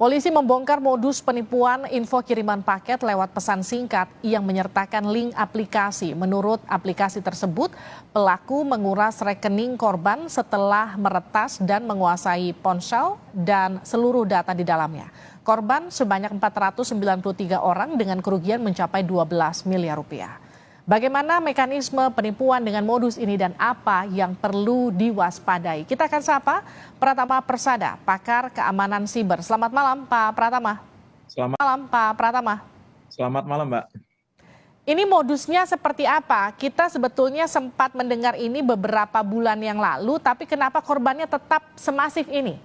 Polisi membongkar modus penipuan info kiriman paket lewat pesan singkat yang menyertakan link aplikasi. Menurut aplikasi tersebut, pelaku menguras rekening korban setelah meretas dan menguasai ponsel dan seluruh data di dalamnya. Korban sebanyak 493 orang dengan kerugian mencapai 12 miliar rupiah. Bagaimana mekanisme penipuan dengan modus ini dan apa yang perlu diwaspadai? Kita akan sapa Pratama Persada, pakar keamanan siber. Selamat malam, Pak Pratama. Selamat Malam, Pak Pratama. Selamat malam, Mbak. Ini modusnya seperti apa? Kita sebetulnya sempat mendengar ini beberapa bulan yang lalu, tapi kenapa korbannya tetap semasif ini?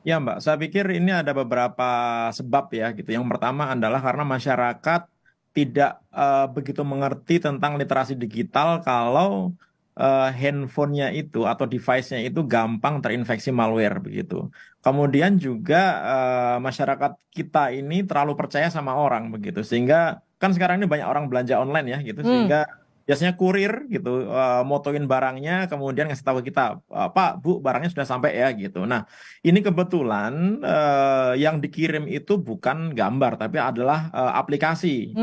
Ya, Mbak, saya pikir ini ada beberapa sebab ya gitu. Yang pertama adalah karena masyarakat tidak begitu mengerti tentang literasi digital kalau handphonenya itu atau device-nya itu gampang terinfeksi malware begitu. Kemudian juga masyarakat kita ini terlalu percaya sama orang begitu, sehingga kan sekarang ini banyak orang belanja online ya gitu, sehingga biasanya kurir gitu motoin barangnya kemudian ngasih tahu kita, Pak, Bu, barangnya sudah sampai ya gitu. Nah, ini kebetulan yang dikirim itu bukan gambar tapi adalah aplikasi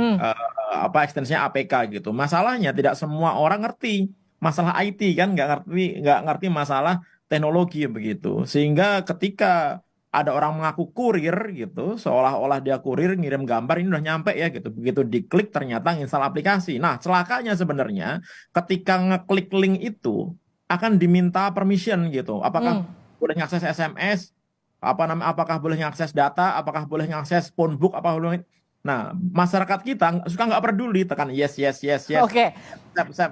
ekstensinya APK gitu. Masalahnya tidak semua orang ngerti masalah IT kan, nggak ngerti masalah teknologi begitu. Sehingga ketika ada orang mengaku kurir gitu, seolah-olah dia kurir ngirim gambar, ini udah nyampe ya gitu. Begitu diklik ternyata install aplikasi. Nah, celakanya sebenarnya ketika ngeklik link itu akan diminta permission gitu. Apakah boleh ngakses SMS, apakah boleh ngakses data, apakah boleh ngakses phone book, apa boleh. Nah, masyarakat kita suka nggak peduli, tekan yes, yes, yes, yes, Oke.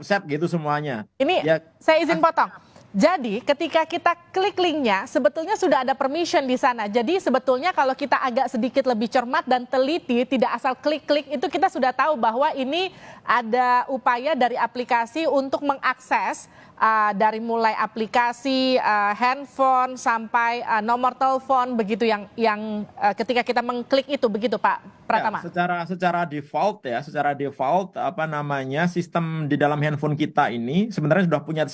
sep gitu semuanya. Ini Ya, saya izin potong. Jadi ketika kita klik linknya sebetulnya sudah ada permission di sana. Jadi sebetulnya kalau kita agak sedikit lebih cermat dan teliti, tidak asal klik-klik, itu kita sudah tahu bahwa ini ada upaya dari aplikasi untuk mengakses dari mulai aplikasi handphone sampai nomor telepon begitu yang ketika kita mengklik itu begitu Pak Pratama. Ya, secara default sistem di dalam handphone kita ini sebenarnya sudah punya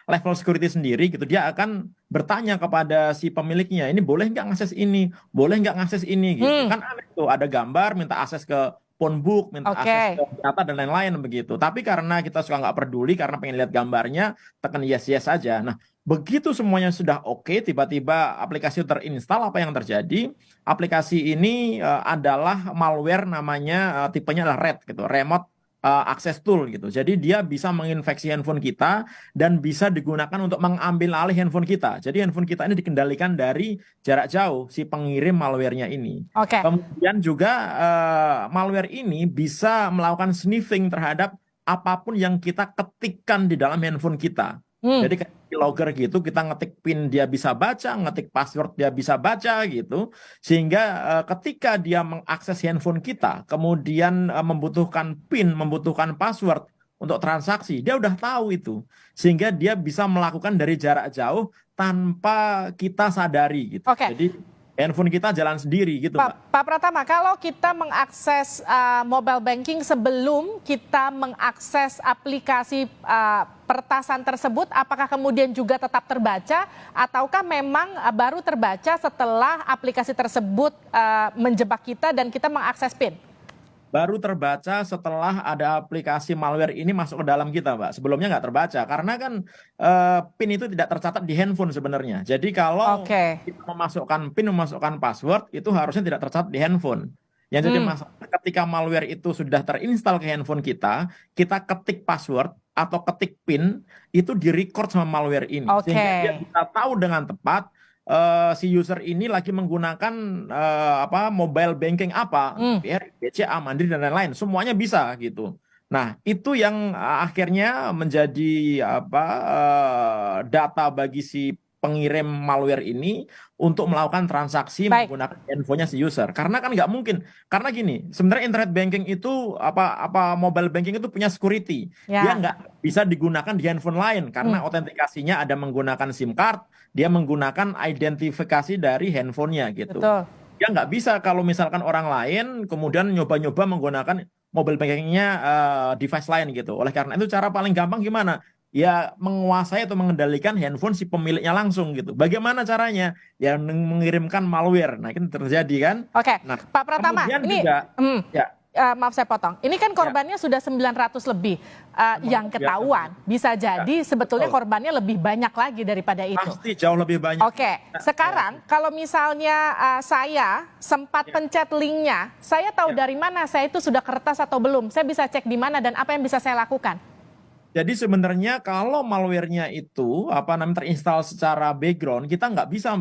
level security sendiri gitu. Dia akan bertanya kepada si pemiliknya, ini boleh nggak ngakses ini, boleh nggak ngakses ini gitu. Kan aneh tuh, ada gambar minta akses ke phone book, minta akses ke data dan lain-lain begitu. Tapi karena kita suka nggak peduli karena pengen lihat gambarnya, tekan yes yes saja. Nah, begitu semuanya sudah oke, tiba-tiba aplikasi terinstall, apa yang terjadi? Aplikasi ini adalah malware, namanya tipenya adalah RAT gitu, remote access tool gitu. Jadi dia bisa menginfeksi handphone kita dan bisa digunakan untuk mengambil alih handphone kita. Jadi handphone kita ini dikendalikan dari jarak jauh si pengirim malware-nya ini. Kemudian juga malware ini bisa melakukan sniffing terhadap apapun yang kita ketikkan di dalam handphone kita. Jadi kayak keylogger gitu, kita ngetik PIN dia bisa baca, ngetik password dia bisa baca gitu. Sehingga ketika dia mengakses handphone kita, kemudian membutuhkan PIN, membutuhkan password untuk transaksi, dia udah tahu itu. Sehingga dia bisa melakukan dari jarak jauh tanpa kita sadari gitu. Jadi handphone kita jalan sendiri gitu, Pak Pratama, kalau kita mengakses mobile banking sebelum kita mengakses aplikasi pertasan tersebut, apakah kemudian juga tetap terbaca ataukah memang baru terbaca setelah aplikasi tersebut menjebak kita dan kita mengakses PIN? Baru terbaca setelah ada aplikasi malware ini masuk ke dalam kita, Mbak. Sebelumnya nggak terbaca, karena kan PIN itu tidak tercatat di handphone sebenarnya. Jadi kalau kita memasukkan PIN, memasukkan password, itu harusnya tidak tercatat di handphone. Yang jadi masalah ketika malware itu sudah terinstall ke handphone kita ketik password atau ketik PIN, itu direcord sama malware ini. Sehingga dia bisa tahu dengan tepat si user ini lagi menggunakan mobile banking apa, BRI, BCA, Mandiri dan lain-lain, semuanya bisa gitu. Nah, itu yang akhirnya menjadi data bagi si pengirim malware ini untuk melakukan transaksi menggunakan handphonenya si user. Karena kan nggak mungkin, karena gini, sebenarnya internet banking itu mobile banking itu punya security. Dia nggak bisa digunakan di handphone lain karena autentikasinya ada menggunakan SIM card, dia menggunakan identifikasi dari handphonenya gitu. Dia nggak bisa kalau misalkan orang lain kemudian nyoba-nyoba menggunakan mobile bankingnya device lain gitu. Oleh karena itu cara paling gampang gimana? ya menguasai atau mengendalikan handphone si pemiliknya langsung gitu. Bagaimana caranya? Ya mengirimkan malware. Nah, itu terjadi kan? Oke, Nah, Pak Pratama, kemudian ini juga ya, maaf saya potong. Ini kan korbannya sudah 900 lebih yang ketahuan. Bisa jadi sebetulnya betul. korbannya lebih banyak lagi daripada itu. Pasti jauh lebih banyak. Oke, sekarang kalau misalnya saya sempat pencet linknya, saya tahu dari mana saya itu sudah kertas atau belum. Saya bisa cek di mana dan apa yang bisa saya lakukan. Jadi sebenarnya kalau malware-nya itu terinstall secara background, kita nggak bisa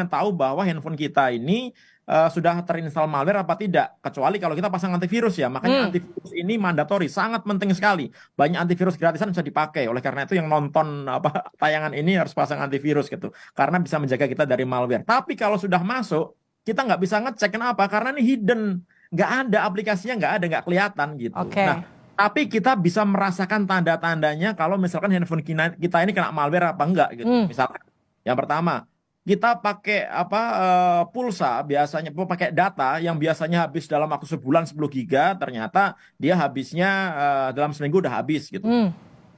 tahu bahwa handphone kita ini sudah terinstall malware apa tidak, kecuali kalau kita pasang antivirus ya. Makanya antivirus ini mandatori, sangat penting sekali. Banyak antivirus gratisan bisa dipakai. Oleh karena itu yang nonton tayangan ini harus pasang antivirus gitu, karena bisa menjaga kita dari malware. Tapi kalau sudah masuk, kita nggak bisa ngecek. Kenapa? Karena ini hidden, nggak ada aplikasinya, nggak kelihatan gitu. Oke. Nah, tapi kita bisa merasakan tanda-tandanya kalau misalkan handphone kita ini kena malware apa enggak gitu. Misalkan yang pertama, kita pakai pulsa biasanya pakai data yang biasanya habis dalam waktu sebulan 10 giga, ternyata dia habisnya dalam seminggu udah habis gitu.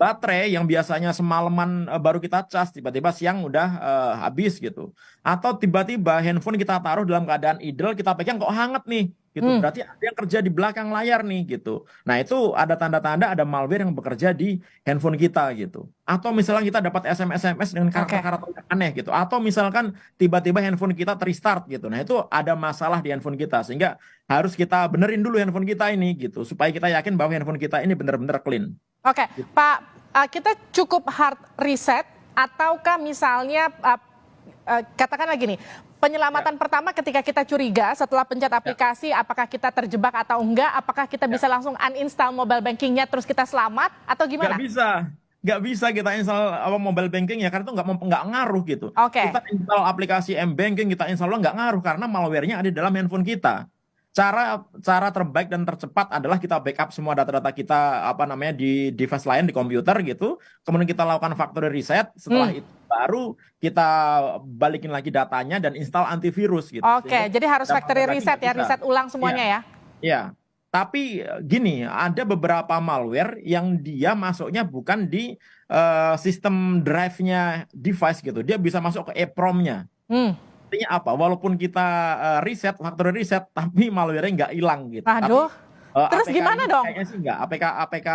Baterai yang biasanya semalaman baru kita cas, tiba-tiba siang udah habis gitu. Atau tiba-tiba handphone kita taruh dalam keadaan idle, kita pegang kok hangat nih gitu. Berarti ada yang kerja di belakang layar nih gitu. Nah, itu ada tanda-tanda ada malware yang bekerja di handphone kita gitu. Atau misalnya kita dapat SMS dengan karakter-karakter aneh gitu. Atau misalkan tiba-tiba handphone kita restart gitu. Nah, itu ada masalah di handphone kita, sehingga harus kita benerin dulu handphone kita ini gitu, supaya kita yakin bahwa handphone kita ini benar-benar clean. Oke, Pak, kita cukup hard reset ataukah misalnya katakanlah gini, penyelamatan pertama ketika kita curiga setelah pencet aplikasi, apakah kita terjebak atau enggak, apakah kita bisa langsung uninstall mobile bankingnya terus kita selamat atau gimana? Nggak bisa kita install mobile banking ya, karena itu nggak ngaruh gitu. Oke. Kita install aplikasi M-Banking, kita install nggak ngaruh karena malware-nya ada di dalam handphone kita. Cara terbaik dan tercepat adalah kita backup semua data-data kita di device lain di komputer gitu. Kemudian kita lakukan factory reset. Setelah itu baru kita balikin lagi datanya dan install antivirus gitu. Oke, jadi harus factory reset ya, reset ulang semuanya ya. Iya. Tapi gini, ada beberapa malware yang dia masuknya bukan di sistem drive-nya device gitu. Dia bisa masuk ke EEPROM-nya. Artinya apa? Walaupun kita factory reset, tapi malware-nya nggak hilang gitu. Aduh. Terus APK gimana dong? Kayaknya sih nggak. APK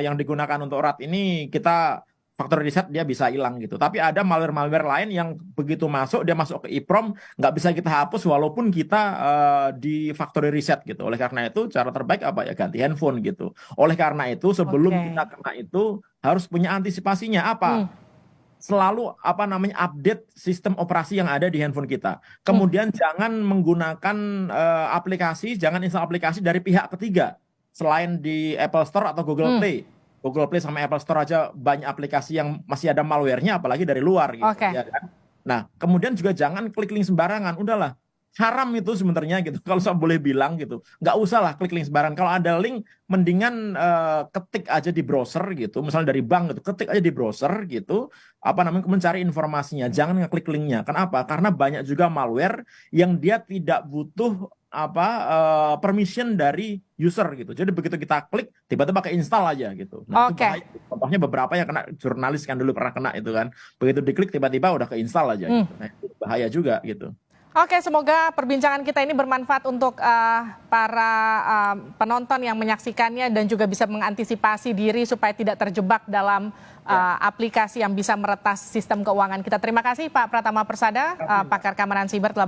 yang digunakan untuk RAT ini kita factory reset dia bisa hilang gitu. Tapi ada malware-malware lain yang begitu masuk, dia masuk ke EEPROM, nggak bisa kita hapus walaupun kita di factory reset gitu. Oleh karena itu cara terbaik ya ganti handphone gitu. Oleh karena itu sebelum kita kena itu harus punya antisipasinya apa? Selalu update sistem operasi yang ada di handphone kita. Kemudian jangan menggunakan jangan install aplikasi dari pihak ketiga selain di Apple Store atau Google Play. Google Play sama Apple Store aja banyak aplikasi yang masih ada malware-nya, apalagi dari luar gitu. Ya kan? Nah, kemudian juga jangan klik link sembarangan. Udahlah, haram itu sebenarnya gitu. Kalau saya boleh bilang gitu, nggak usah lah klik link sembarangan. Kalau ada link, mendingan ketik aja di browser gitu. Misalnya dari bank gitu, ketik aja di browser gitu. Mencari informasinya. Jangan ngeklik linknya. Kenapa? Karena banyak juga malware yang dia tidak butuh permission dari user gitu. Jadi begitu kita klik, tiba-tiba keinstall aja gitu. Nah, itu bahaya. Contohnya beberapa yang kena, jurnalis kan dulu pernah kena itu kan. Begitu diklik tiba-tiba udah keinstall aja gitu. Nah, itu bahaya juga gitu. Oke, semoga perbincangan kita ini bermanfaat untuk para penonton yang menyaksikannya dan juga bisa mengantisipasi diri supaya tidak terjebak dalam aplikasi yang bisa meretas sistem keuangan kita. Terima kasih Pak Pratama Persada, pakar keamanan siber telah